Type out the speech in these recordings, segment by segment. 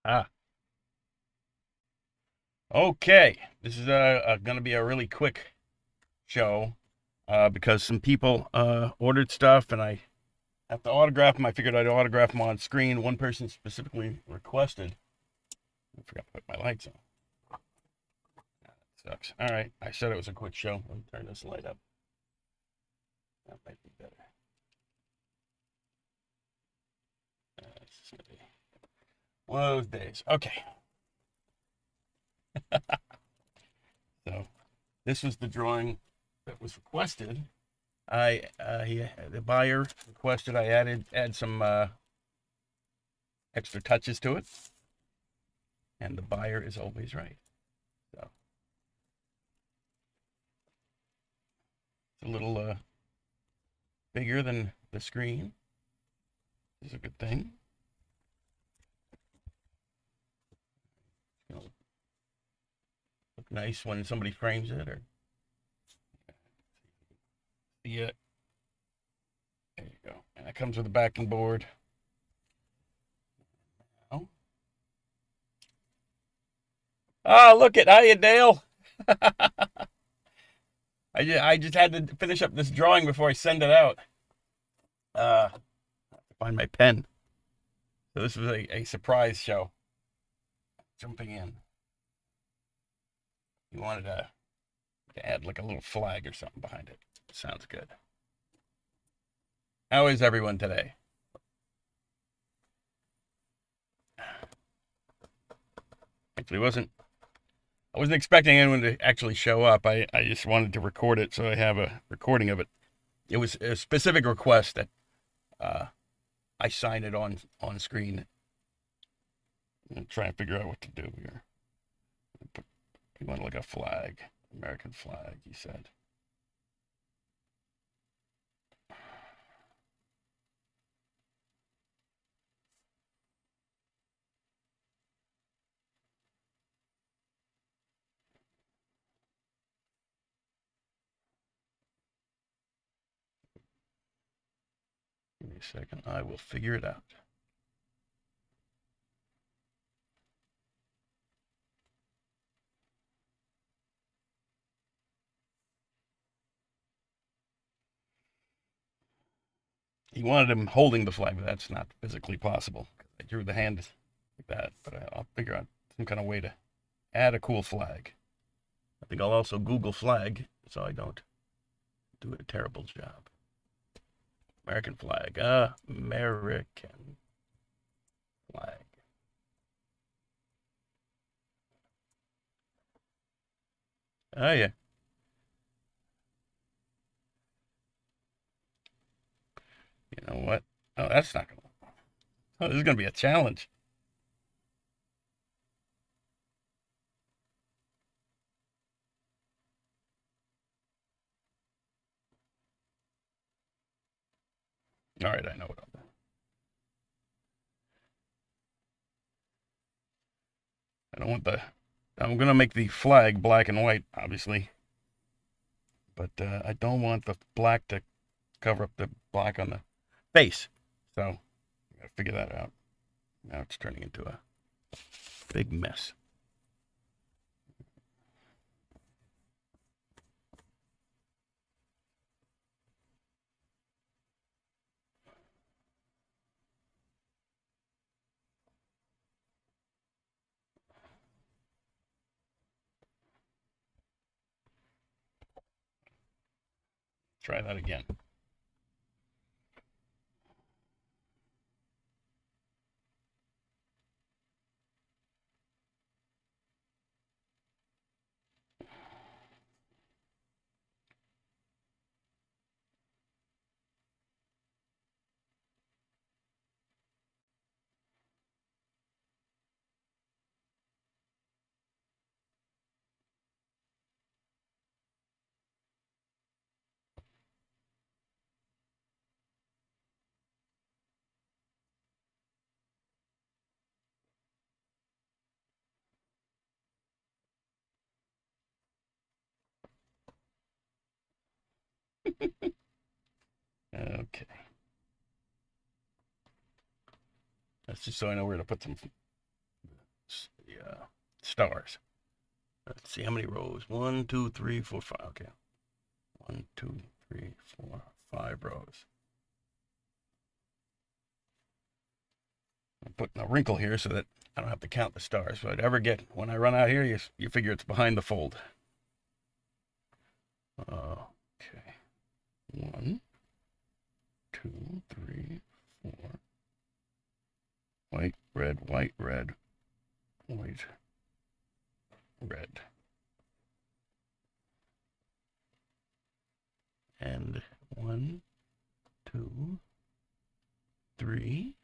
Ah, okay. This is going to be a really quick show because some people ordered stuff and I have to autograph them. I figured I'd autograph them on screen. One person specifically requested. I forgot to put my lights on. That sucks. All right. I said it was a quick show. Let me turn this light up. That might be better. This is going to be one of those days. Okay. So this was the drawing that was requested. The buyer requested I add some extra touches to it, and the buyer is always right. So it's a little bigger than the screen. This is a good thing. It'll look nice when somebody frames it or see it. There you go. And it comes with a backing board. Oh, look at hiya, Dale. I just had to finish up this drawing before I send it out. I have to find my pen. So this was a surprise show. Jumping in. You wanted to add like a little flag or something behind it. Sounds good. How is everyone today? Actually, I wasn't expecting anyone to actually show up. I just wanted to record it, so I have a recording of it. It was a specific request that uh, I sign it on screen. I'm trying to figure out what to do here. He wanted like a flag, American flag. He said. Give me a second. I will figure it out. He wanted him holding the flag, but that's not physically possible. I drew the hand like that, but I'll figure out some kind of way to add a cool flag. I think I'll also Google flag so I don't do a terrible job. American flag. American flag. Oh, yeah. You know what? Oh, that's not going to. Oh, this is going to be a challenge. All right, I know what I'm doing. I don't want the. I'm going to make the flag black and white, obviously, but I don't want the black to cover up the black on the face. So I got to figure that out. Now it's turning into a big mess. Try that again. Okay. That's just so I know where to put some stars. Let's see how many rows. 1, 2, 3, 4, 5. Okay. 1, 2, 3, 4, 5 rows. I'm putting a wrinkle here so that I don't have to count the stars. But when I run out here, you figure it's behind the fold. Okay. 1, 2, 3, 4. White, red, white, red, white, red. And 1, 2, 3.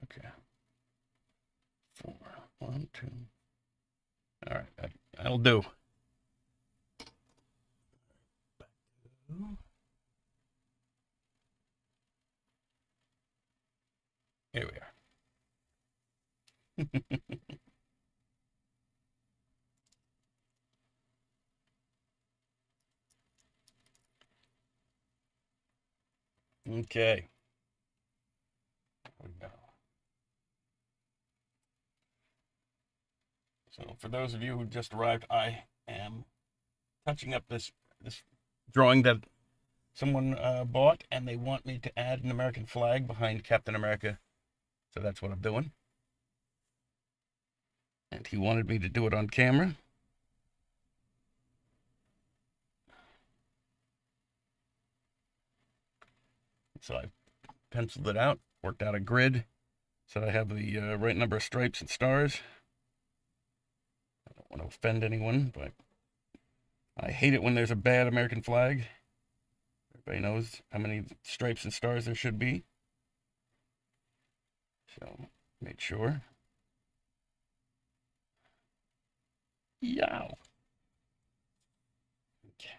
Okay. 4. 1, 2. All right, that'll do. Here we are. Okay. So for those of you who just arrived, I am touching up this drawing that someone bought, and they want me to add an American flag behind Captain America. So that's what I'm doing. And he wanted me to do it on camera. So I penciled it out, worked out a grid, so I have the right number of stripes and stars. I don't want to offend anyone, but I hate it when there's a bad American flag. Everybody knows how many stripes and stars there should be. So, make sure. Yow. Okay.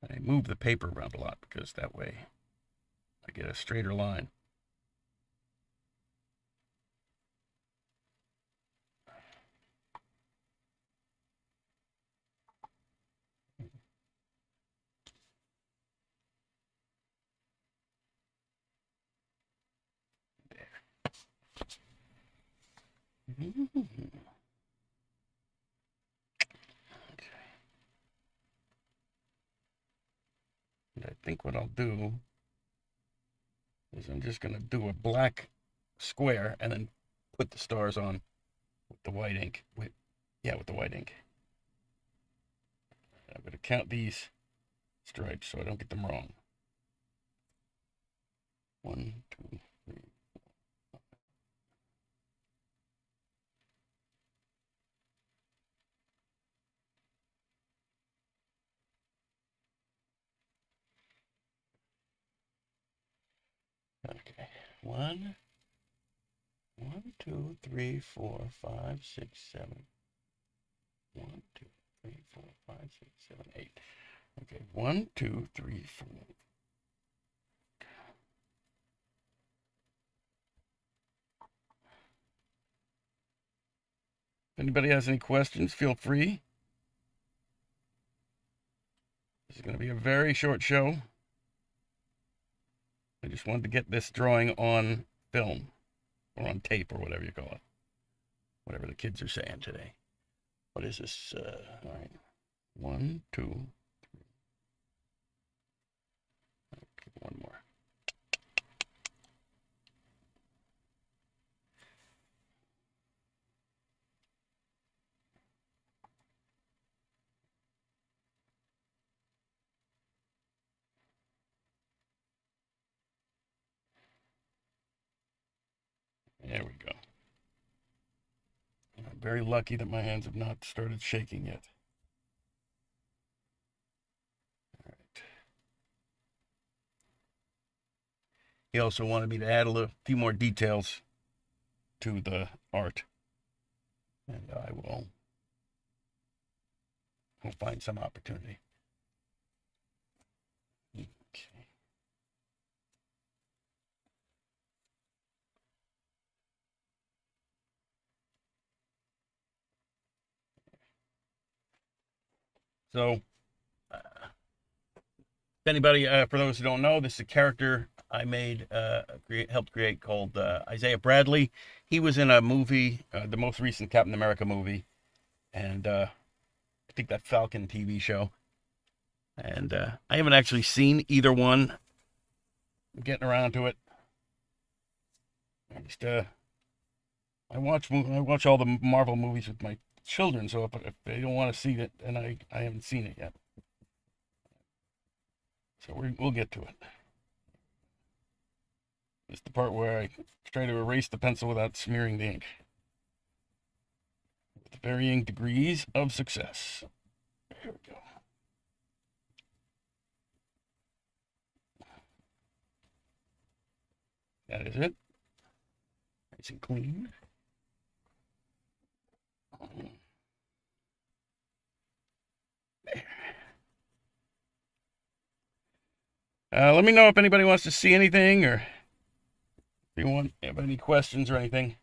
I move the paper around a lot because that way I get a straighter line. Okay. And I think what I'll do is I'm just going to do a black square and then put the stars on with the white ink. With the white ink. I'm going to count these stripes so I don't get them wrong. 1, 2, 3. Okay. 1, 2, 3, 4, 5, 6, 7. 1, 2, 3, 4, 5, 6, 7, 8. Okay. 1, 2, 3, 4. If anybody has any questions, feel free. This is going to be a very short show. I just wanted to get this drawing on film or on tape or whatever you call it. Whatever the kids are saying today. What is this? All right. 1, 2, 3. Okay, one more. There we go. I'm very lucky that my hands have not started shaking yet. All right. He also wanted me to add a few more details to the art. And I will find some opportunity. Okay. So anybody, for those who don't know, this is a character I made, helped create called Isaiah Bradley. He was in a movie, the most recent Captain America movie, and I think that Falcon TV show. And I haven't actually seen either one. I'm getting around to it. I just I watch all the Marvel movies with my children, so if they don't want to see it, then I haven't seen it yet. So we'll get to it. This is the part where I try to erase the pencil without smearing the ink. With varying degrees of success. Here we go. That is it. Nice and clean. There. Let me know if anybody wants to see anything, or if you have any questions or anything.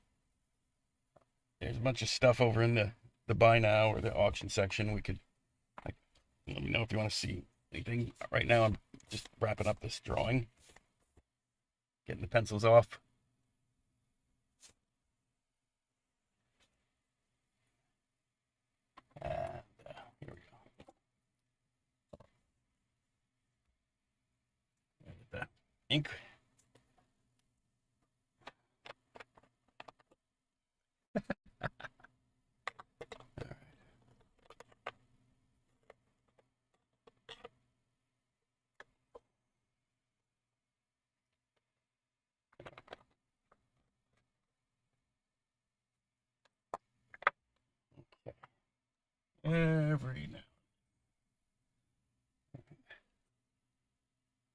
There's a bunch of stuff over in the buy now or the auction section. Let me know if you want to see anything. Right now I'm just wrapping up this drawing, getting the pencils off. And here we go. Get that ink. Every now.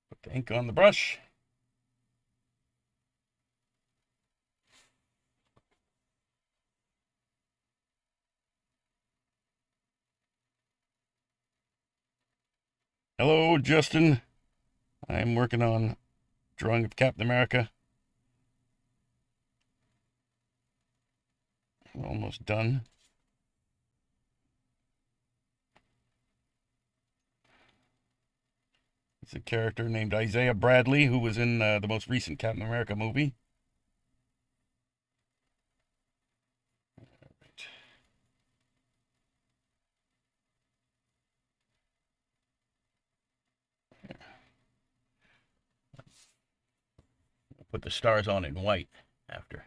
Put the ink on the brush. Hello, Justin. I'm working on drawing of Captain America. I'm almost done. It's a character named Isaiah Bradley, who was in the most recent Captain America movie. Put the stars on in white after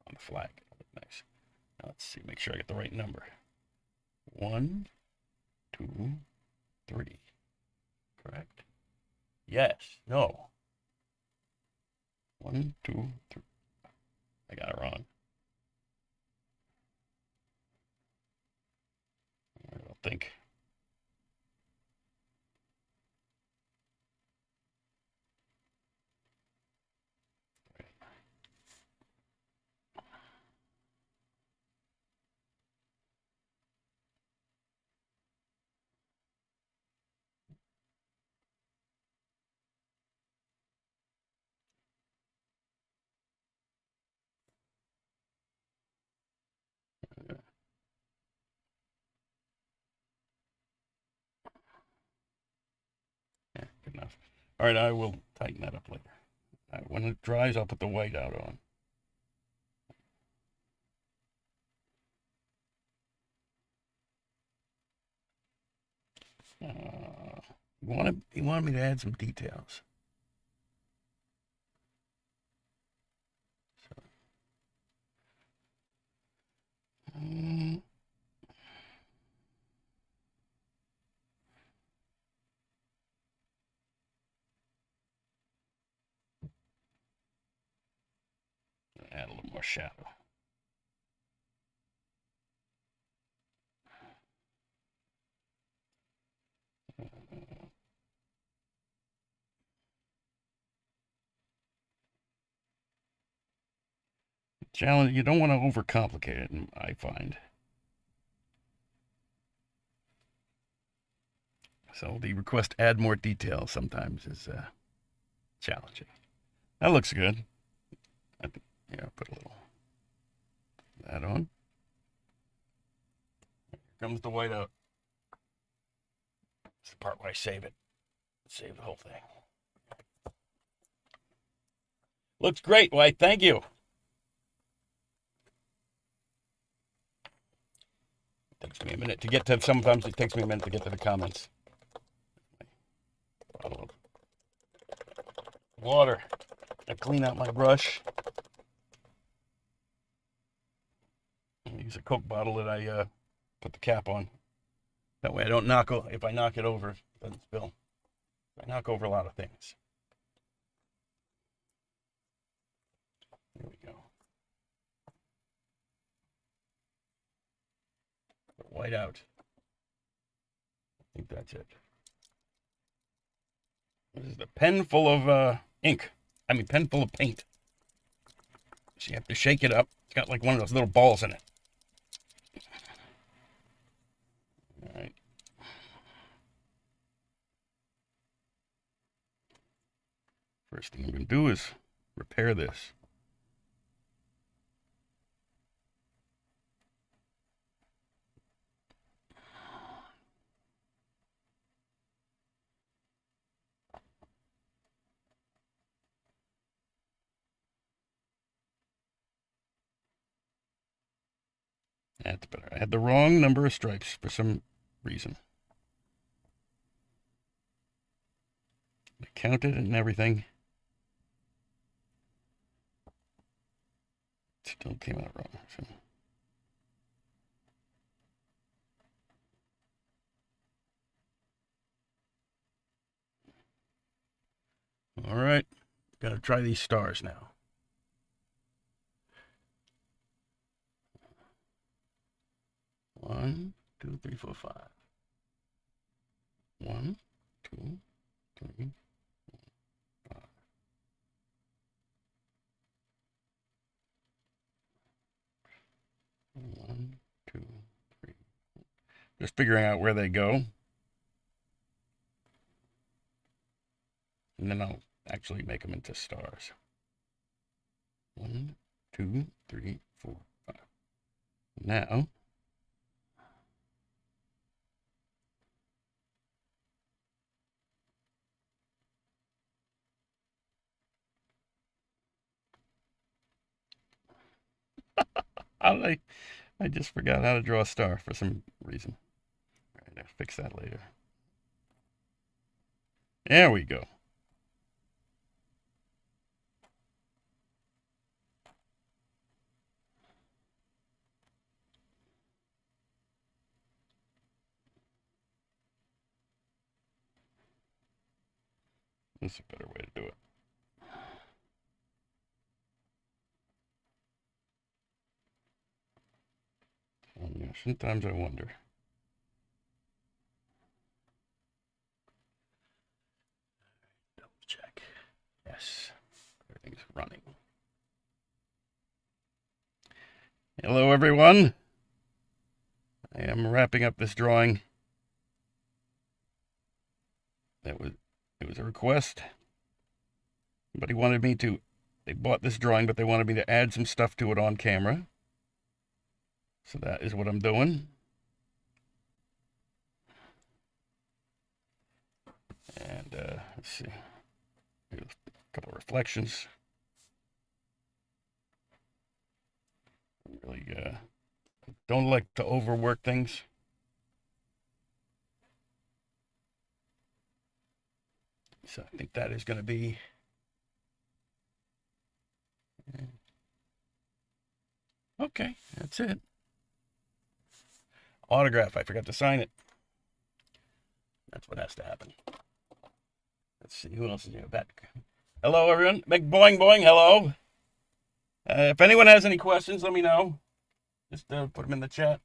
on the flag. Nice. Now let's see, make sure I get the right number. 1, 2, 3. Correct? Yes. No. 1, 2, 3. I got it wrong. I don't think. Yeah, good enough. All right, I will tighten that up later. When it dries, I'll put the white out on. He wanted me to add some details. So, add a little more shadow. Challenge, you don't want to overcomplicate it, I find. So the request add more details sometimes is challenging. That looks good. I think, yeah, put a little that on. Here comes the whiteout. It's the part where I save it. Save the whole thing. Looks great, White. Thank you. Takes me a minute to get to. Sometimes it takes me a minute to get to the comments. Bottle of water. I clean out my brush. I use a Coke bottle that I put the cap on. That way I don't knock. If I knock it over, it doesn't spill. I knock over a lot of things. There we go. Put white out. I think that's it. This is the pen full of ink. I mean, pen full of paint. So you have to shake it up. It's got like one of those little balls in it. All right. First thing I'm going to do is repair this. That's better. I had the wrong number of stripes for some reason. I counted and everything. It still came out wrong. So. All right. Got to try these stars now. One, two, three, four, five. 1, 2, 3, 4, 5. One, two, three. Just figuring out where they go. And then I'll actually make them into stars. 1, 2, 3, 4, 5. Now, I just forgot how to draw a star for some reason. All right, I'll fix that later. There we go. This is a better way to do it. Yeah, sometimes I wonder. Double check. Yes, everything's running. Hello, everyone. I am wrapping up this drawing. It was a request. Somebody wanted me to. They bought this drawing, but they wanted me to add some stuff to it on camera. So that is what I'm doing. And let's see. Here's a couple of reflections. Really don't like to overwork things. So I think that is going to be. Okay, that's it. Autograph, I forgot to sign it. That's what has to happen. Let's see, who else is here? Back. Hello, everyone. Big boing boing, hello. If anyone has any questions, let me know. Just put them in the chat.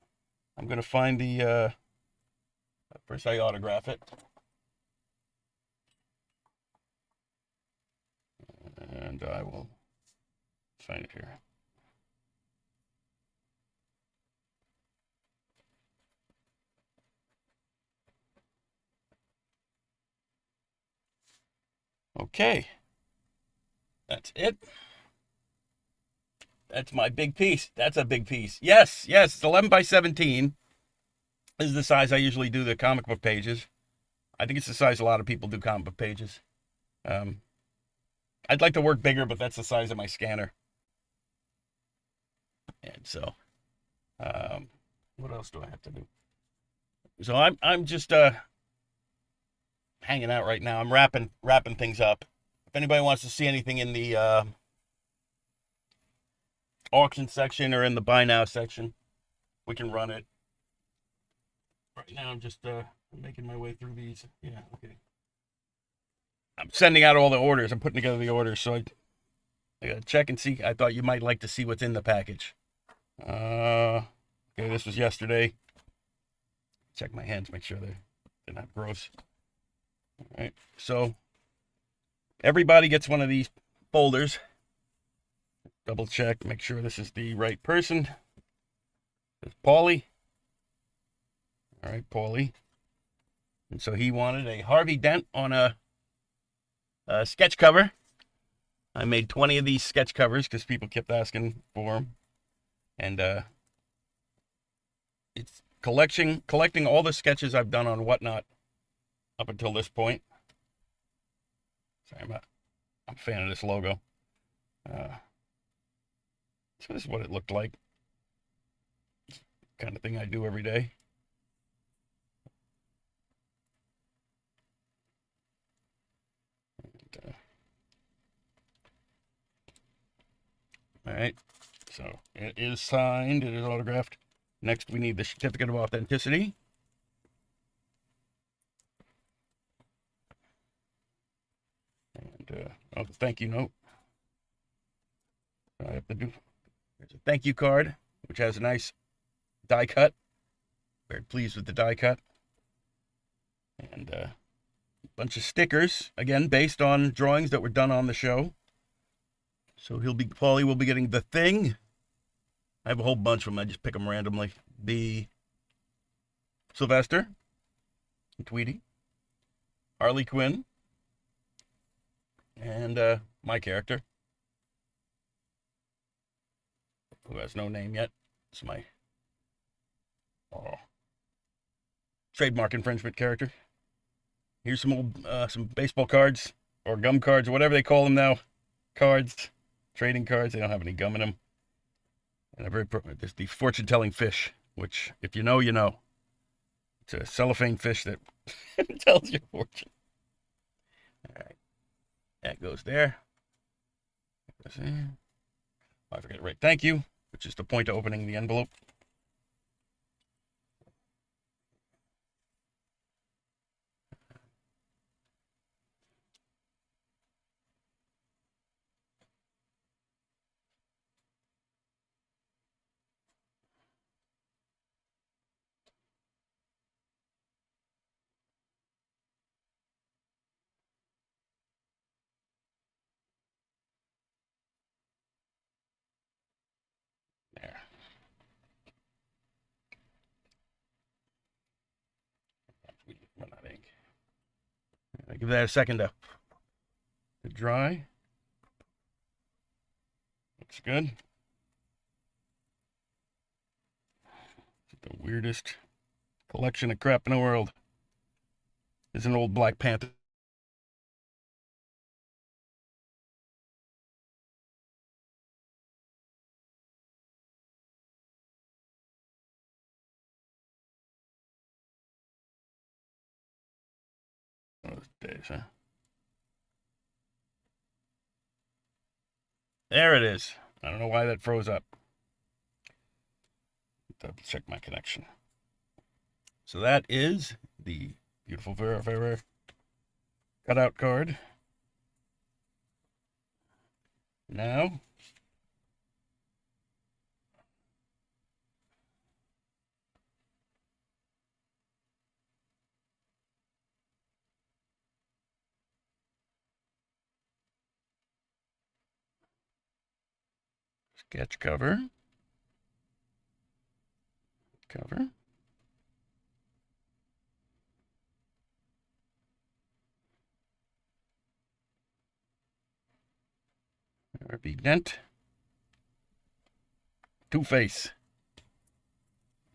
I'm going to find the, first I autograph it. And I will sign it here. Okay. That's it. That's my big piece. That's a big piece. Yes, yes, it's 11 by 17. This is the size I usually do the comic book pages. I think it's the size a lot of people do comic book pages. Um, I'd like to work bigger, but that's the size of my scanner. And so, um, what else do I have to do? So I'm just hanging out right now. I'm wrapping things up. If anybody wants to see anything in the auction section or in the buy now section, we can run it. Right now, I'm just making my way through these. Yeah, okay. I'm sending out all the orders. I'm putting together the orders, so I gotta check and see. I thought you might like to see what's in the package. Okay, this was yesterday. Check my hands, make sure they're not gross. All right, so everybody gets one of these folders. Double check, make sure this is the right person. It's Paulie. All right, Paulie. And so he wanted a Harvey Dent on a sketch cover. I made 20 of these sketch covers because people kept asking for them. And it's collecting all the sketches I've done on Whatnot up until this point. Sorry, I'm a fan of this logo. So this is what it looked like. Kind of thing I do every day. And, all right, so it is signed, it is autographed. Next, we need the certificate of authenticity. And the thank you note. I have to do. There's a thank you card, which has a nice die cut. Very pleased with the die cut. And a bunch of stickers, again, based on drawings that were done on the show. So Paulie will be getting The Thing. I have a whole bunch of them. I just pick them randomly. The Sylvester, Tweety, Harley Quinn, and my character, who has no name yet. It's my trademark infringement character. Here's some old some baseball cards or gum cards or whatever they call them now. Cards, trading cards. They don't have any gum in them. And there's the fortune-telling fish, which, if you know, you know. It's a cellophane fish that tells your fortune. All right. That goes there. Oh, I forget to write thank you, which is the point of opening the envelope. There. Run out of ink. I give that a second to dry. Looks good. It's the weirdest collection of crap in the world. There's an old Black Panther. Those days, huh? There it is. I don't know why that froze up. Double check my connection. So that is the beautiful Vera Vera cutout card. Now, sketch cover. Cover. Harvey Dent. Two-Face.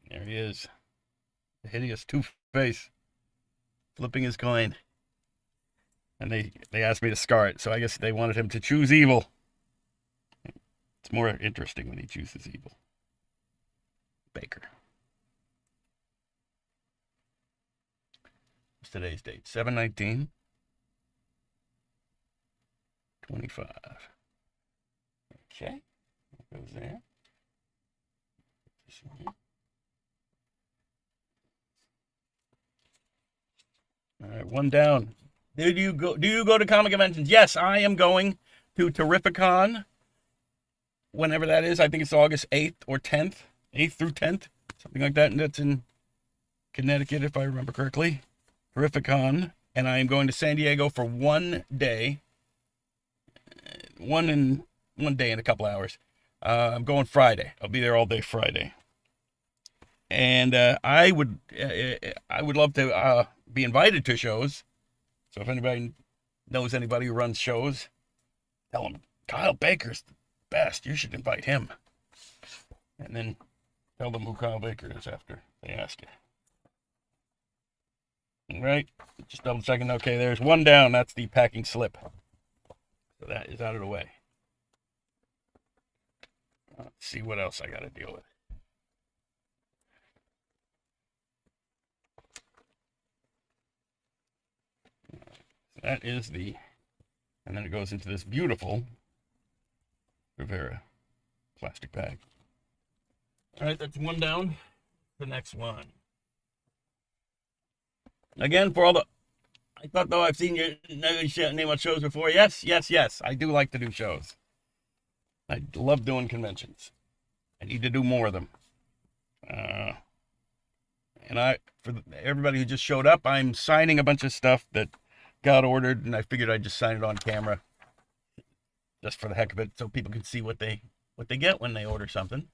There he is. The hideous Two-Face. flipping his coin. And they asked me to scar it, so I guess they wanted him to choose evil. It's more interesting when he chooses evil. Baker. What's today's date? 7/19. 25. Okay. That goes there. All right, one down. Do you go to comic conventions? Yes, I am going to Terrificon. Whenever that is, I think it's August 8th or 10th, 8th through 10th, something like that, and that's in Connecticut, if I remember correctly. Terrificon, and I am going to San Diego for one day, one day in a couple hours. I'm going Friday. I'll be there all day Friday, and I would love to be invited to shows. So if anybody knows anybody who runs shows, tell them Kyle Baker's best. You should invite him. And then tell them who Kyle Baker is after they ask you. All right. Just double checking. Okay, there's one down. That's the packing slip. So that is out of the way. Let's see what else I got to deal with. So that is the, and then it goes into this beautiful Rivera plastic bag. All right, that's one down. The next one. Again, for all the, I thought though I've seen your name on shows before. Yes. I do like to do shows. I love doing conventions. I need to do more of them. And for everybody who just showed up, I'm signing a bunch of stuff that got ordered, and I figured I'd just sign it on camera, just for the heck of it, so people can see what they get when they order something.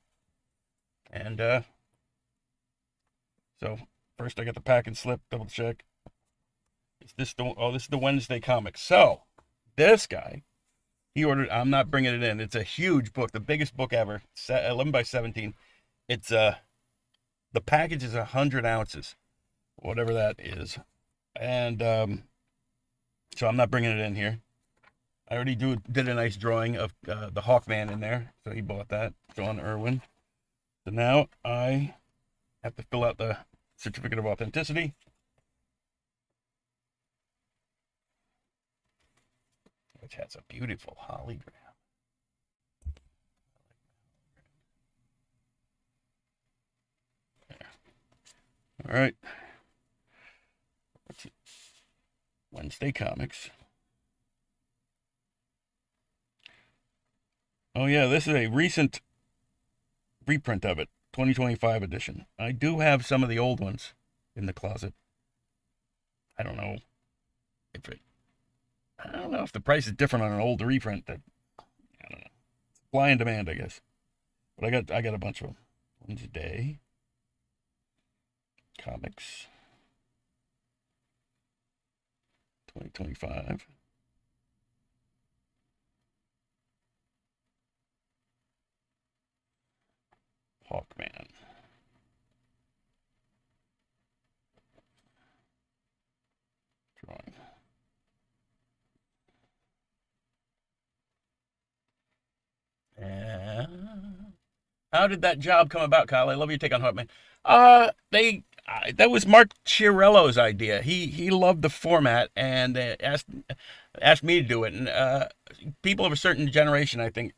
And so first I got the pack and slip, double check. Is this this is the Wednesday comic. So this guy, he ordered, I'm not bringing it in. It's a huge book, the biggest book ever, 11 by 17. It's the package is 100 ounces, whatever that is. And so I'm not bringing it in here. I already did a nice drawing of the Hawkman in there, so he bought that, John Irwin. So now I have to fill out the certificate of authenticity. Which has a beautiful hologram. There. All right. Wednesday Comics. Oh yeah, this is a recent reprint of it, 2025 edition. I do have some of the old ones in the closet. I don't know if the price is different on an old reprint. That, I don't know. Supply and demand, I guess. But I got a bunch of them. Wednesday Comics 2025. Hawkman. Drawing. How did that job come about, Kyle? I love your take on Hawkman. That was Mark Chiarello's idea. He loved the format and asked me to do it. And people of a certain generation, I think,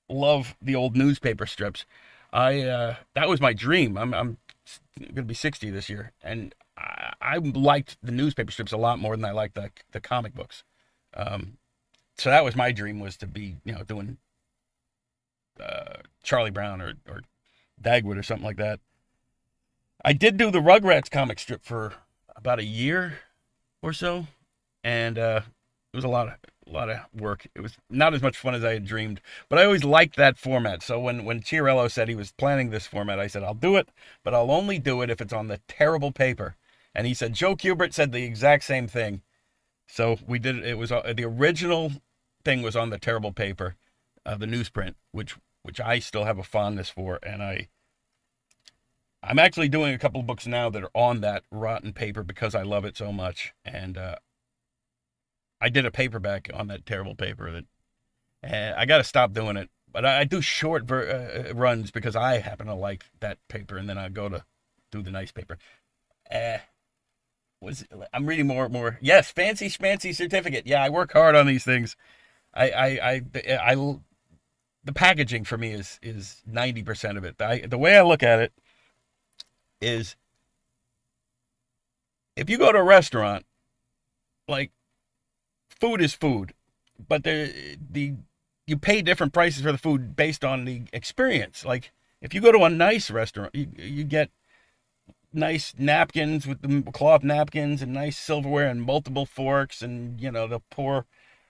love the old newspaper strips. That was my dream. I'm going to be 60 this year, and I liked the newspaper strips a lot more than I liked the comic books. So that was my dream, was to be, doing Charlie Brown or Dagwood or something like that. I did do the Rugrats comic strip for about a year or so, and it was a lot of work. It was not as much fun as I had dreamed, but I always liked that format. So when Chiarello said he was planning this format, I said, I'll do it, but I'll only do it if it's on the terrible paper. And he said, Joe Kubert said the exact same thing. So we did it. It was the original thing was on the terrible paper, the newsprint, which I still have a fondness for, and I'm actually doing a couple of books now that are on that rotten paper because I love it so much. And I did a paperback on that terrible paper that I got to stop doing it. But I do short runs because I happen to like that paper, and then I go to do the nice paper. Uh, I'm reading more. Yes, fancy schmancy certificate. Yeah, I work hard on these things. I the packaging for me is 90% of it. The way I look at it is, if you go to a restaurant, like, food is food, but the you pay different prices for the food based on the experience. Like, if you go to a nice restaurant, you get nice napkins with the cloth napkins and nice silverware and multiple forks, and they'll pour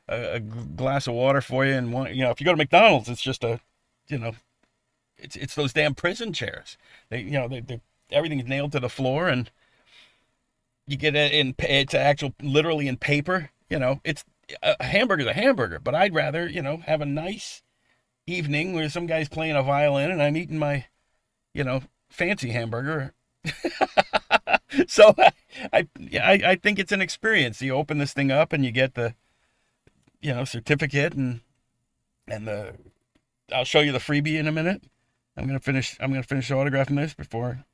a glass of water for you. And if you go to McDonald's, it's just you know it's those damn prison chairs. They everything's nailed to the floor, and you get it it's actual literally in paper. It's a hamburger's a hamburger, but I'd rather have a nice evening where some guy's playing a violin and I'm eating my fancy hamburger. So I think it's an experience. You open this thing up and you get the certificate, and the I'll show you the freebie in a minute. I'm gonna finish autographing this before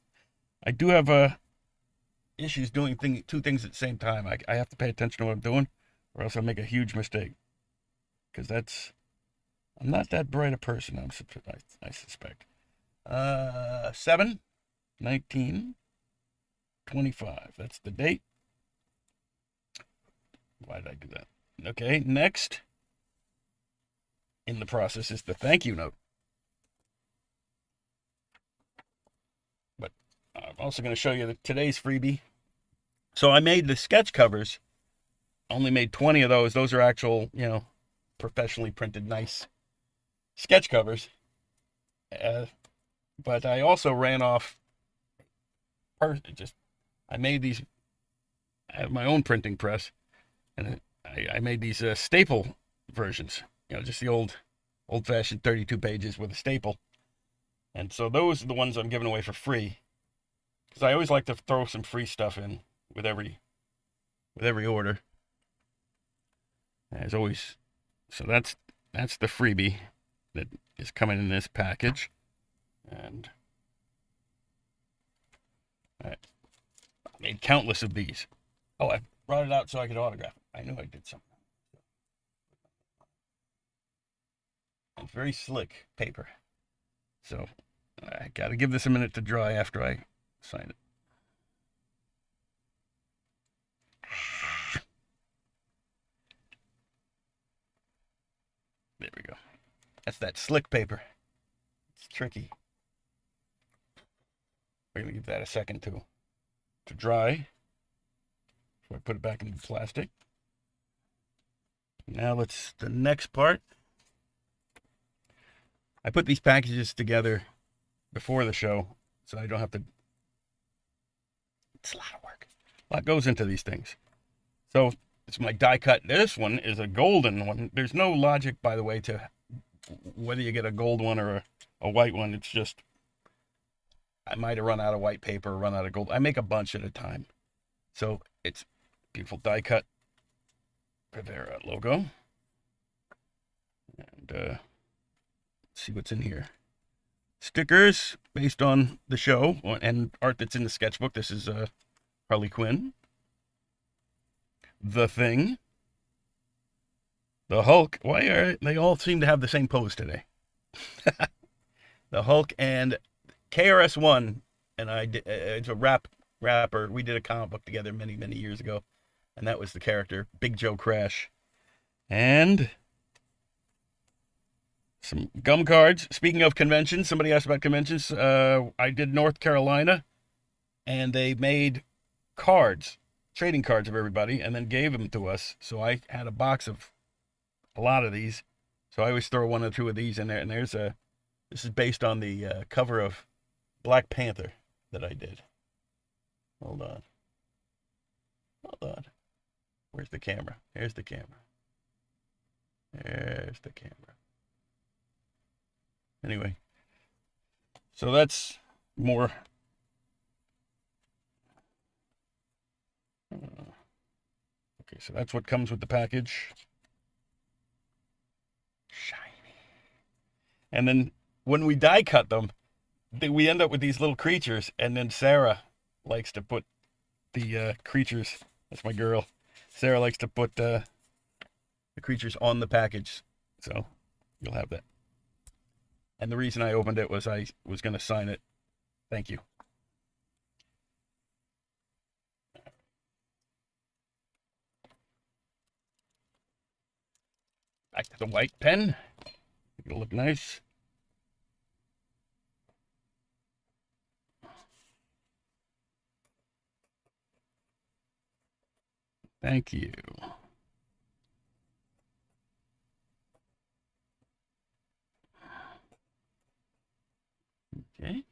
I do have issues doing two things at the same time. I have to pay attention to what I'm doing, or else I'll make a huge mistake. Because I'm not that bright a person. I suspect. 7/19/25. That's the date. Why did I do that? Okay, next in the process is the thank you note. But I'm also going to show you today's freebie. So I made the sketch covers. Only made 20 of those. Those are actual, professionally printed, nice sketch covers. But I also ran off. I made these. I have my own printing press, and I made these staple versions. Just the old-fashioned 32 pages with a staple. And so those are the ones I'm giving away for free, because I always like to throw some free stuff in with every order. As always, so that's the freebie that is coming in this package. And I made countless of these. Oh, I brought it out so I could autograph it. I knew I did something. It's very slick paper. So I got to give this a minute to dry after I sign it. There we go. That's that slick paper. It's tricky. We're going to give that a second to dry before I put it back in the plastic. Now the next part. I put these packages together before the show, so I don't have to. It's a lot of work. A lot goes into these things. So it's my die cut. This one is a golden one. There's no logic, by the way, to whether you get a gold one or a white one. It's just I might have run out of white paper or run out of gold. I make a bunch at a time. So it's beautiful die cut Rivera logo. And see what's in here. Stickers based on the show and art that's in the sketchbook. This is Harley Quinn, The Thing, the Hulk. Why are they all seem to have the same pose today? The Hulk and KRS-One, and I did, it's a rapper. We did a comic book together many years ago, and that was the character Big Joe Crash. And some gum cards. Speaking of conventions, somebody asked about conventions. I did North Carolina, and they made cards, trading cards of everybody, and then gave them to us. So I had a box of a lot of these. So I always throw one or two of these in there. And this is based on the cover of Black Panther that I did. Hold on. Where's the camera? There's the camera. Anyway, so that's more Okay, so that's what comes with the package. Shiny. And then when we die cut them, we end up with these little creatures, and then Sarah likes to put the creatures. That's my girl. Sarah likes to put the creatures on the package, so you'll have that. And the reason I opened it was I was going to sign it. Thank you. Back to the white pen. It'll look nice. Thank you. Okay.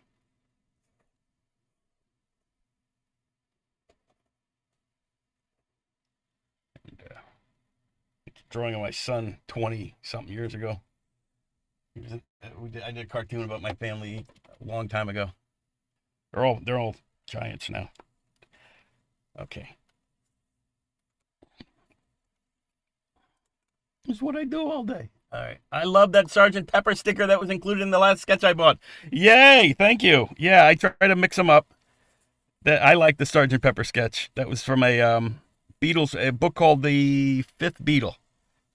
And, drawing of my son 20-something years ago. I did a cartoon about my family a long time ago. They're all giants now. Okay. This is what I do all day. All right. I love that Sergeant Pepper sticker that was included in the last sketch I bought. Yay! Thank you. Yeah, I try to mix them up. I like the Sergeant Pepper sketch. That was from a book called The Fifth Beatle.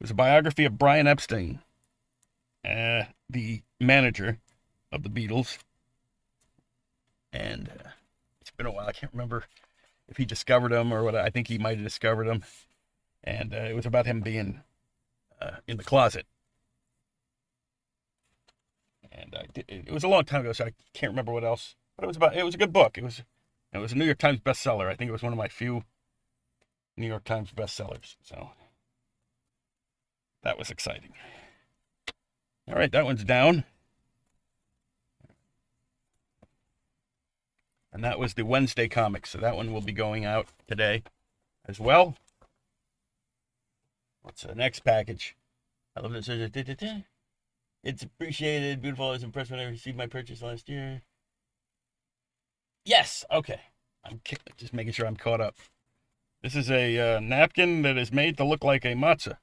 It was a biography of Brian Epstein, the manager of the Beatles. And it's been a while. I can't remember if he discovered them or what. I think he might have discovered them. And it was about him being in the closet. And it was a long time ago, so I can't remember what else. But it was a good book. It was a New York Times bestseller. I think it was one of my few New York Times bestsellers. So that was exciting. All right, that one's down. And that was the Wednesday comics. So that one will be going out today as well. What's the next package? I love this. It's appreciated. Beautiful. I was impressed when I received my purchase last year. Yes. Okay. I'm just making sure I'm caught up. This is a napkin that is made to look like a matzah.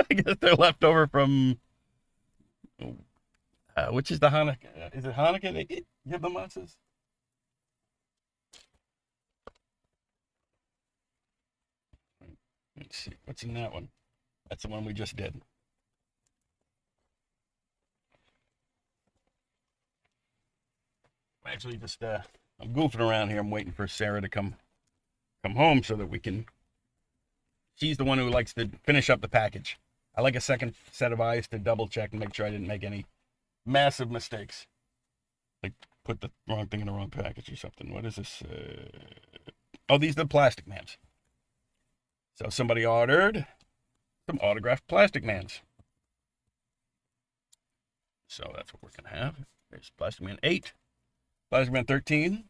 I guess they're left over from, which is the Hanukkah? Is it Hanukkah they give the matzahs? Let's see. What's in that one? That's the one we just did. I'm actually just, I'm goofing around here. I'm waiting for Sarah to come home so that we can, she's the one who likes to finish up the package. I like a second set of eyes to double check and make sure I didn't make any massive mistakes. Like put the wrong thing in the wrong package or something. What is this? Oh, these are the Plastic Mans. So somebody ordered some autographed Plastic Mans. So that's what we're going to have. There's Plastic Man 8, Plastic Man 13,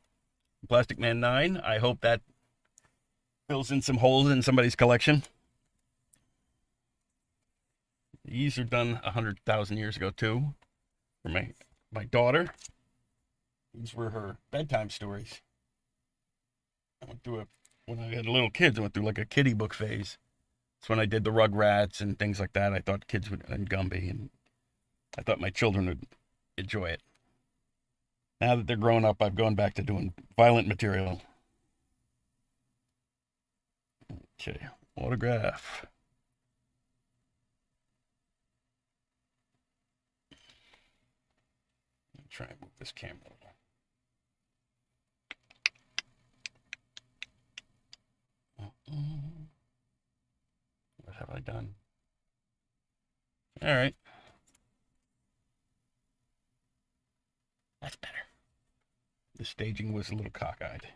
Plastic Man 9. I hope that fills in some holes in somebody's collection. These are done 100,000 years ago, too, for my daughter. These were her bedtime stories. I went through when I had little kids, I went through like a kiddie book phase. That's when I did the Rugrats and things like that. I thought kids would, and Gumby, and I thought my children would enjoy it. Now that they're grown up, I've gone back to doing violent material. Okay, autograph. Try and move this camera over. What have I done? All right. That's better. The staging was a little cockeyed.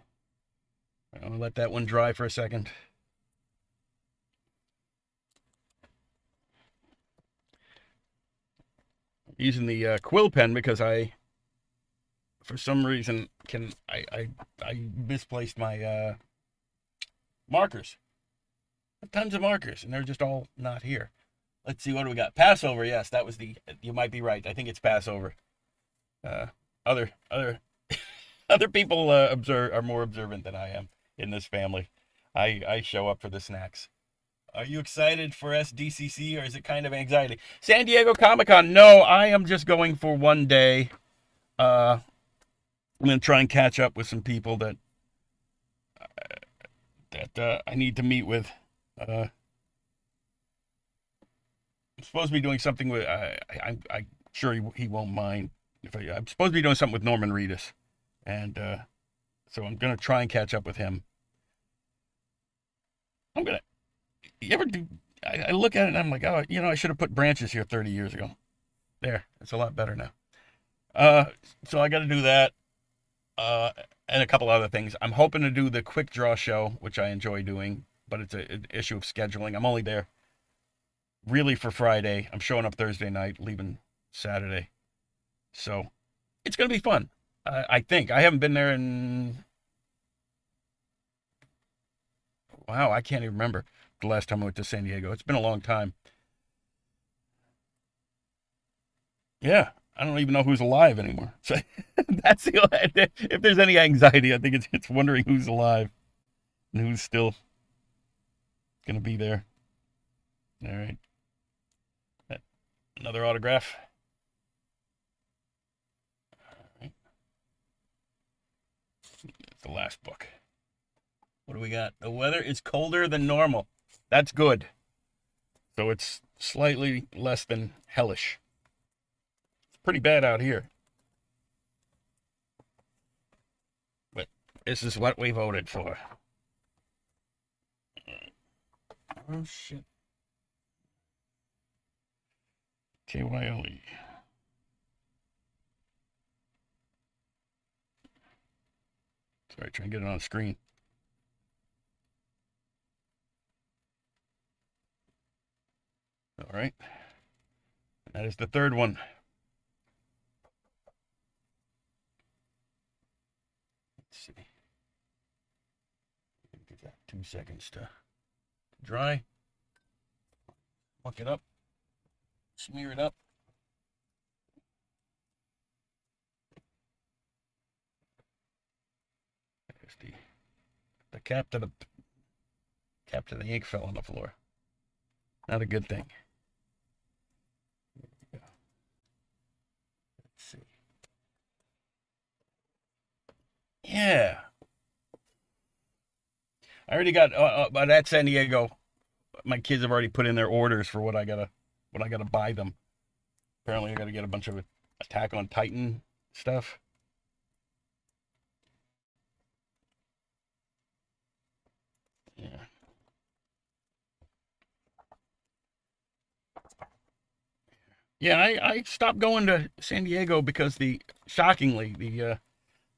I'm going to let that one dry for a second. I'm using the quill pen because for some reason, I misplaced my markers. Tons of markers, and they're just all not here. Let's see, what do we got? Passover, yes, that was you might be right. I think it's Passover. Other other people are more observant than I am in this family. I show up for the snacks. Are you excited for SDCC or is it kind of anxiety? San Diego Comic Con? No, I am just going for one day. I'm gonna try and catch up with some people that I need to meet with. I'm supposed to be doing something with. I'm sure he won't mind if I'm supposed to be doing something with Norman Reedus, and so I'm gonna try and catch up with him. I'm gonna. You ever do? I look at it and I'm like, oh, I should have put branches here 30 years ago. There, it's a lot better now. So I got to do that, and a couple other things. I'm hoping to do the quick draw show, which I enjoy doing, but it's an issue of scheduling. I'm only there really for Friday. I'm showing up Thursday night, leaving Saturday, so it's gonna be fun. I think I haven't been there in wow, I can't even remember the last time I went to San Diego. It's been a long time. Yeah, I don't even know who's alive anymore. So that's if there's any anxiety, I think it's wondering who's alive and who's still gonna be there. All right, another autograph. All right. It's the last book. What do we got? The weather is colder than normal. That's good. So it's slightly less than hellish. It's pretty bad out here. But this is what we voted for. Oh, shit. KYLE. Sorry, trying to get it on the screen. All right. That is the third one. Let's see. Give that 2 seconds to dry. Muck it up. Smear it up. There's the cap to the ink fell on the floor. Not a good thing. Let's see. Yeah. I already got but at San Diego, my kids have already put in their orders for what I gotta buy them. Apparently I gotta get a bunch of Attack on Titan stuff. Yeah. Yeah, I stopped going to San Diego because shockingly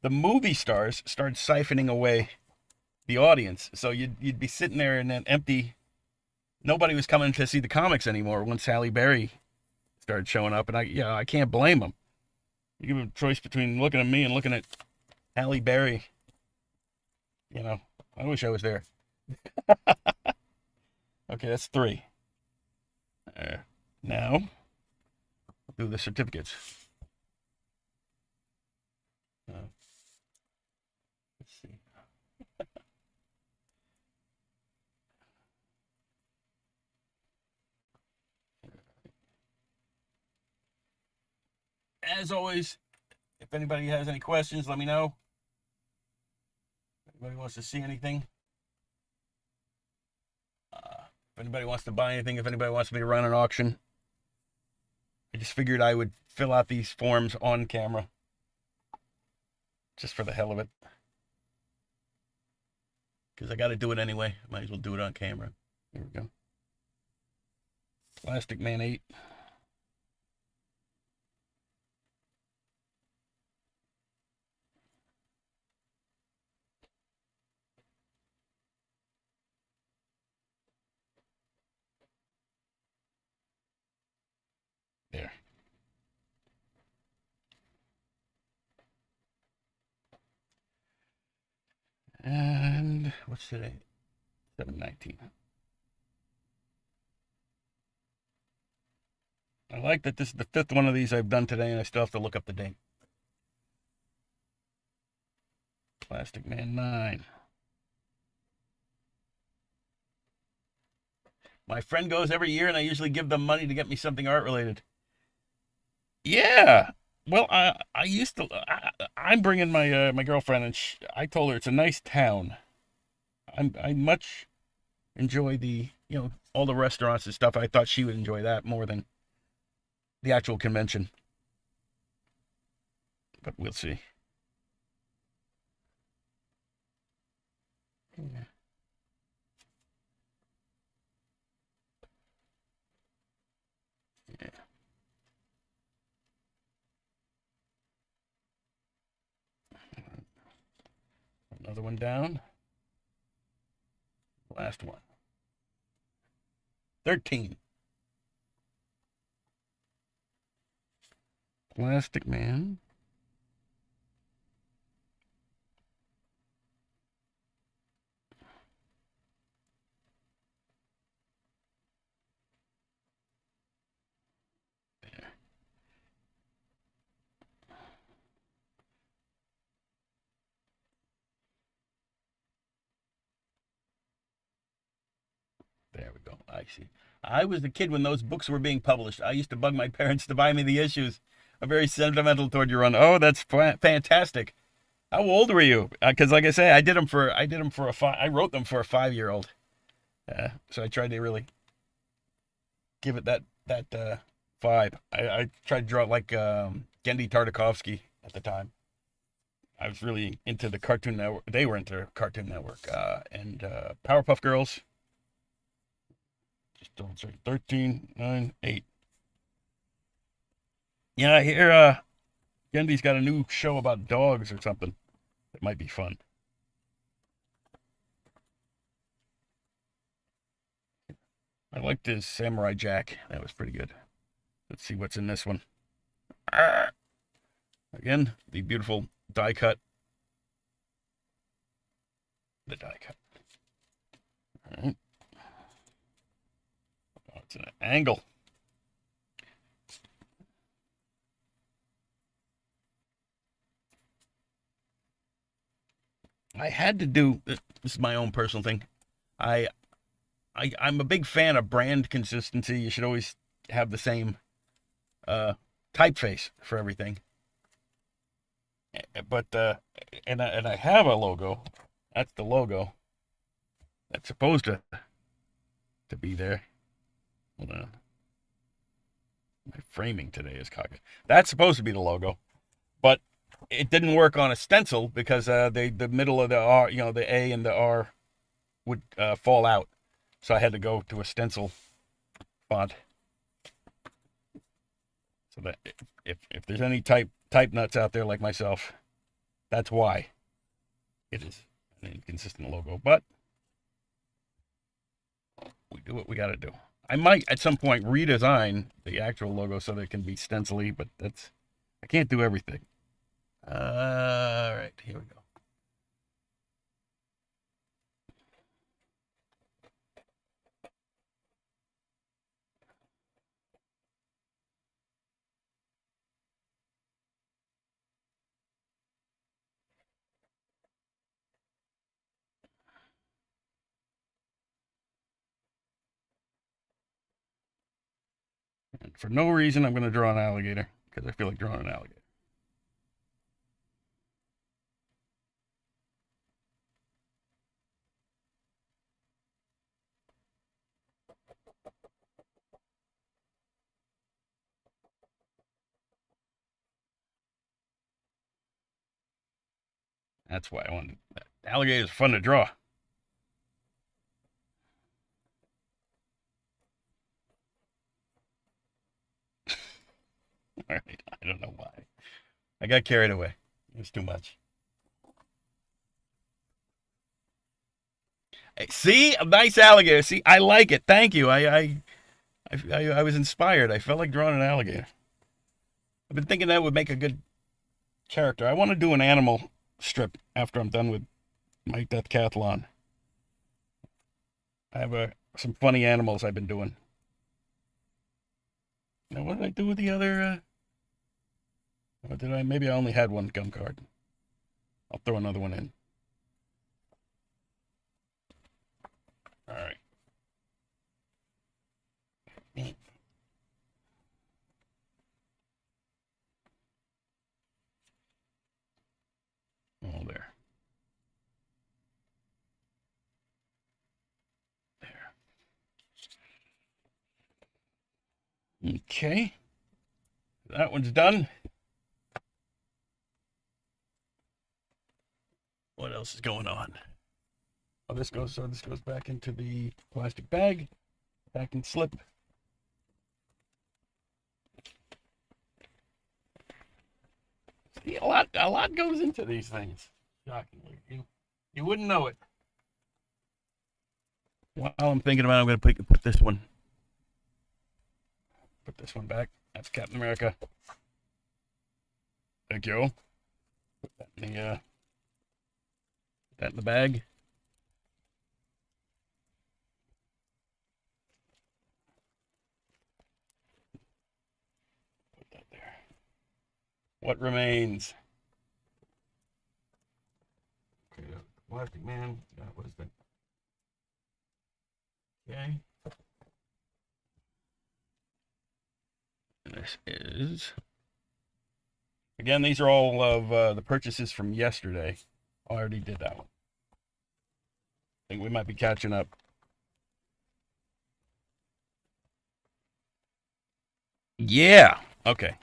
the movie stars started siphoning away the audience. So you'd be sitting there in an empty. Nobody was coming to see the comics anymore once Halle Berry started showing up, and I can't blame them. You give them a choice between looking at me and looking at Halle Berry. I wish I was there. Okay, that's 3. Now, do the certificates. Let's see. As always, if anybody has any questions, let me know. If anybody wants to see anything. If anybody wants to buy anything, if anybody wants me to run an auction, I just figured I would fill out these forms on camera. Just for the hell of it. Because I got to do it anyway. Might as well do it on camera. There we go. Plastic Man 8. There. And what's today? 7/19. I like that this is the 5th one of these I've done today, and I still have to look up the date. Plastic Man 9. My friend goes every year, and I usually give them money to get me something art related. Yeah. Well, I used to. I'm bringing my girlfriend, and I told her it's a nice town. I much enjoy the all the restaurants and stuff. I thought she would enjoy that more than the actual convention, but we'll see. Yeah. Another one down. Last one. 13. Plastic Man. There we go. I see. I was the kid when those books were being published. I used to bug my parents to buy me the issues. I'm very sentimental toward your run. Oh, that's fantastic. How old were you? Because, like I say, I wrote them for a 5-year-old. So I tried to really give it that vibe. I tried to draw it like Gendy Tartakovsky at the time. I was really into the Cartoon Network. They were into Cartoon Network and Powerpuff Girls. Just don't say 13, 9, 8. Yeah, I hear Gendy's got a new show about dogs or something. It might be fun. I liked his Samurai Jack. That was pretty good. Let's see what's in this one. Again, the beautiful die cut. The die cut. All right. Oh, it's an angle. I had to do this is my own personal thing. I I'm a big fan of brand consistency. You should always have the same uh, typeface for everything. But and I have a logo. That's the logo. That's supposed to be there. Hold on. My framing today is cocky. That's supposed to be the logo, but it didn't work on a stencil because the middle of the R, the A and the R would fall out. So I had to go to a stencil font. So that if there's any type nuts out there like myself, that's why it is an inconsistent logo. But we do what we got to do. I might at some point redesign the actual logo so that it can be stencily, but I can't do everything. All right, here we go. And for no reason, I'm going to draw an alligator because I feel like drawing an alligator. That's why I wanted that. Alligators are fun to draw. All right, I don't know why. I got carried away. It was too much. Hey, see, a nice alligator. See, I like it. Thank you. I was inspired. I felt like drawing an alligator. I've been thinking that would make a good character. I want to do an animal strip after I'm done with my Deathcathlon. I have some funny animals I've been doing. Now, what did I do with the other? Or did I? Maybe I only had one gum card. I'll throw another one in. All right. Okay. That one's done. What else is going on? Oh, this goes back into the plastic bag. Back and slip. See, a lot goes into these things. Shockingly, you wouldn't know it. While I'm thinking about it, I'm going to put this one back. That's Captain America. Thank you. Put that in the bag. Put that there. What remains? Okay, Plastic Man. That was the. Okay. And this is. Again, these are all of the purchases from yesterday. I already did that one. I think we might be catching up. Yeah. Okay.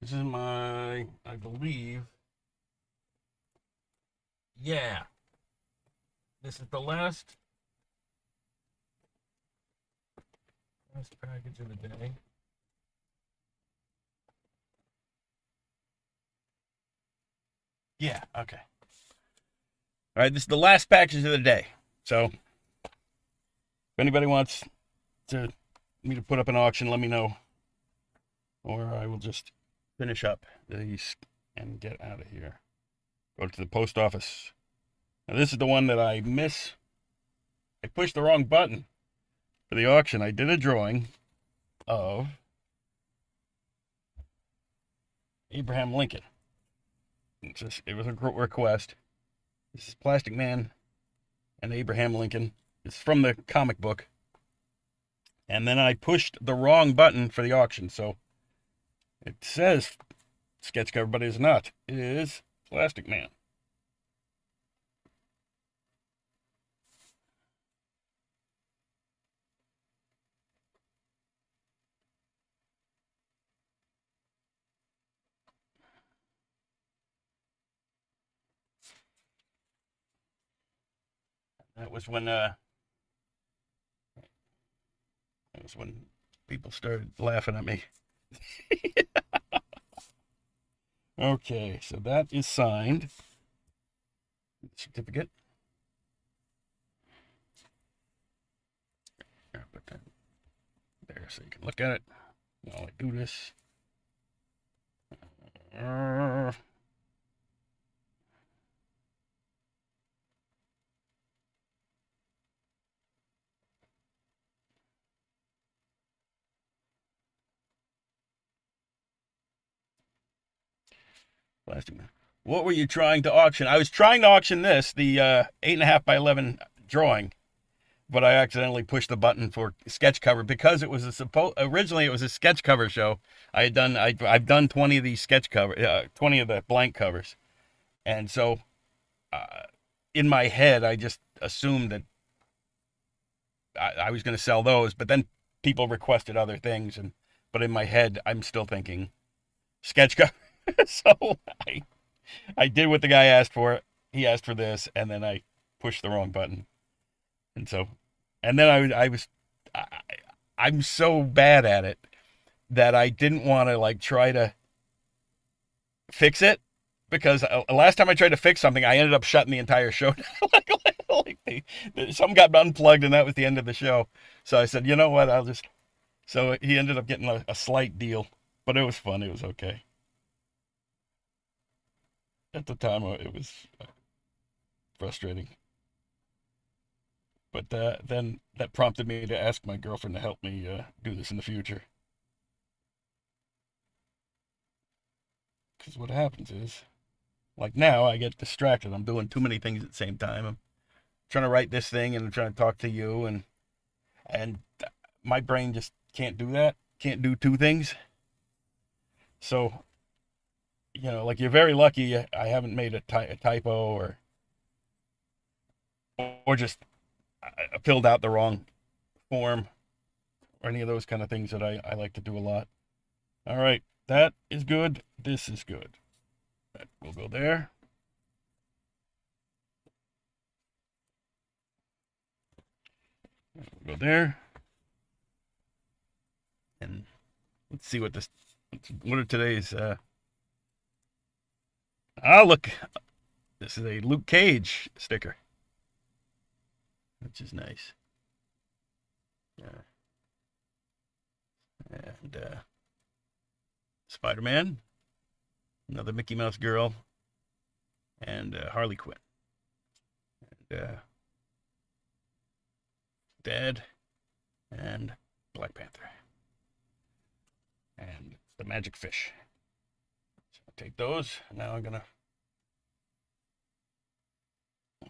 This is my, I believe. Yeah. This is the last package of the day. Yeah, okay. All right, this is the last package of the day. So, if anybody wants me to put up an auction, let me know. Or I will just finish up these and get out of here. Go to the post office. Now, this is the one that I miss. I pushed the wrong button for the auction. I did a drawing of Abraham Lincoln. It was a request. This is Plastic Man and Abraham Lincoln. It's from the comic book. And then I pushed the wrong button for the auction. So it says sketch cover, but it is not. It is Plastic Man. That was when people started laughing at me. Okay, so that is signed. Certificate. Here, put that there so you can look at it while I do this. Plastic Man. What were you trying to auction? I was trying to auction this, the 8.5 by 11 drawing, but I accidentally pushed the button for sketch cover because it was originally it was a sketch cover show. I've done 20 of these sketch cover, 20 of the blank covers, and so in my head I just assumed that I was going to sell those, but then people requested other things, but in my head I'm still thinking sketch cover. So I did what the guy asked for. He asked for this, and then I pushed the wrong button. And so, and then I'm so bad at it that I didn't want to like try to fix it because last time I tried to fix something, I ended up shutting the entire show down. Something got unplugged, and that was the end of the show. So I said, you know what? So he ended up getting a slight deal, but it was fun. It was okay. At the time, it was frustrating. But then that prompted me to ask my girlfriend to help me do this in the future. Because what happens is, like now, I get distracted. I'm doing too many things at the same time. I'm trying to write this thing and I'm trying to talk to you, and my brain just can't do that. can't do two things. So, like you're very lucky I haven't made a typo or just filled out the wrong form or any of those kind of things that I like to do a lot. All right, that is good. This is good. That will go there. We'll go there. And let's see what are today's, look, this is a Luke Cage sticker, which is nice. Yeah. And, Spider-Man, another Mickey Mouse girl, and Harley Quinn. And, Dad, and Black Panther. And the magic fish. So I'll take those. Now I'm gonna.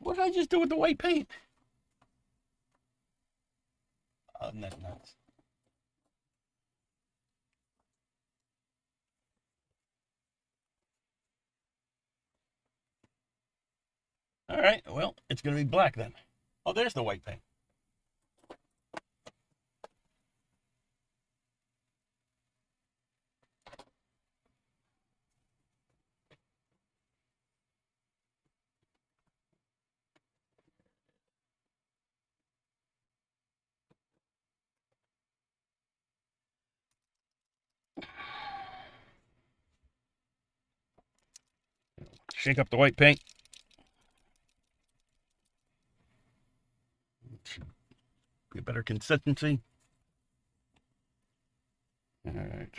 What did I just do with the white paint? Oh, isn't that nuts? All right, well, it's gonna be black then. Oh, there's the white paint. Shake up the white paint. Should be a better consistency. All right.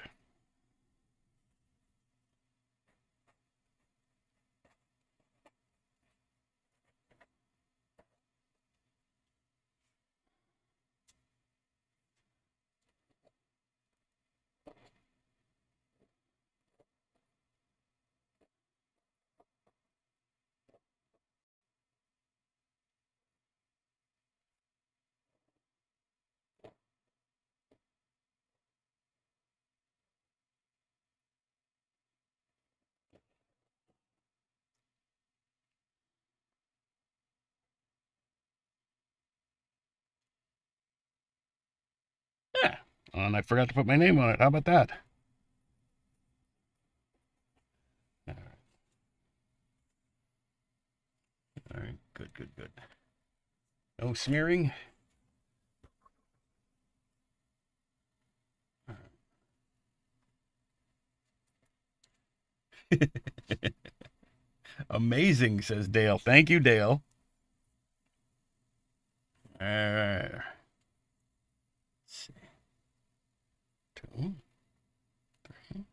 Yeah. And I forgot to put my name on it. How about that? All right. All right. Good, good, good. No smearing. Amazing, says Dale. Thank you, Dale. All right. Let's see. 2, 3.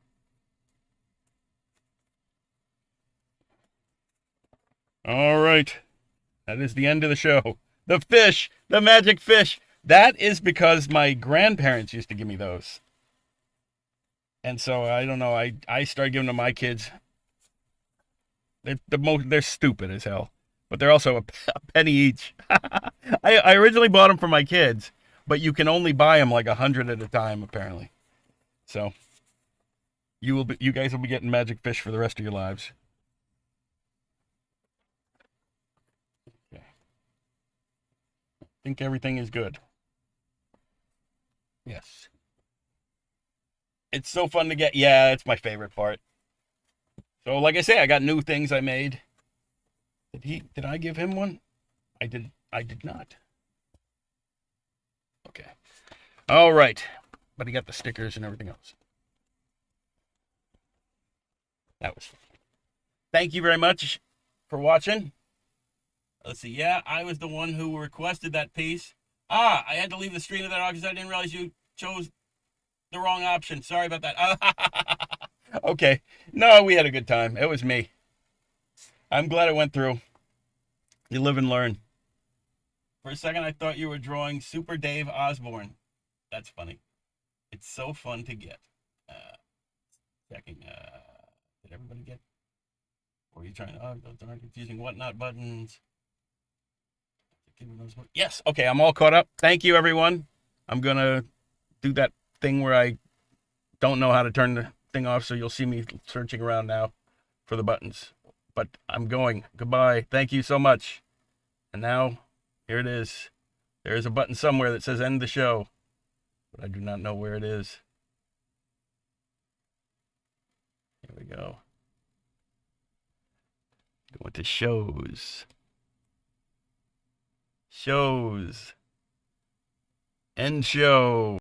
All right. That is the end of the show. The fish, the magic fish. That is because my grandparents used to give me those. And so I don't know. I started giving them to my kids. They're stupid as hell, but they're also a penny each. I originally bought them for my kids, but you can only buy them like 100 at a time apparently. So you guys will be getting magic fish for the rest of your lives. Okay. I think everything is good. Yes. It's so fun to get. Yeah, it's my favorite part. So, like I say, I got new things I made. Did I give him one? I did not. Okay. All right. But he got the stickers and everything else. That was fun. Thank you very much for watching. Let's see. Yeah, I was the one who requested that piece. I had to leave the stream of that because I didn't realize you chose the wrong option. Sorry about that. Okay. No, we had a good time. It was me. I'm glad it went through. You live and learn. For a second, I thought you were drawing Super Dave Osborne. That's funny. It's so fun to get. Checking. Did everybody get? Or are you trying to? Oh, those darn confusing whatnot buttons. Yes. Okay, I'm all caught up. Thank you, everyone. I'm gonna do that thing where I don't know how to turn the thing off, so you'll see me searching around now for the buttons. But I'm going. Goodbye. Thank you so much. And now, here it is. There is a button somewhere that says end the show, but I do not know where it is. Here we go. Go into shows. Shows. End show.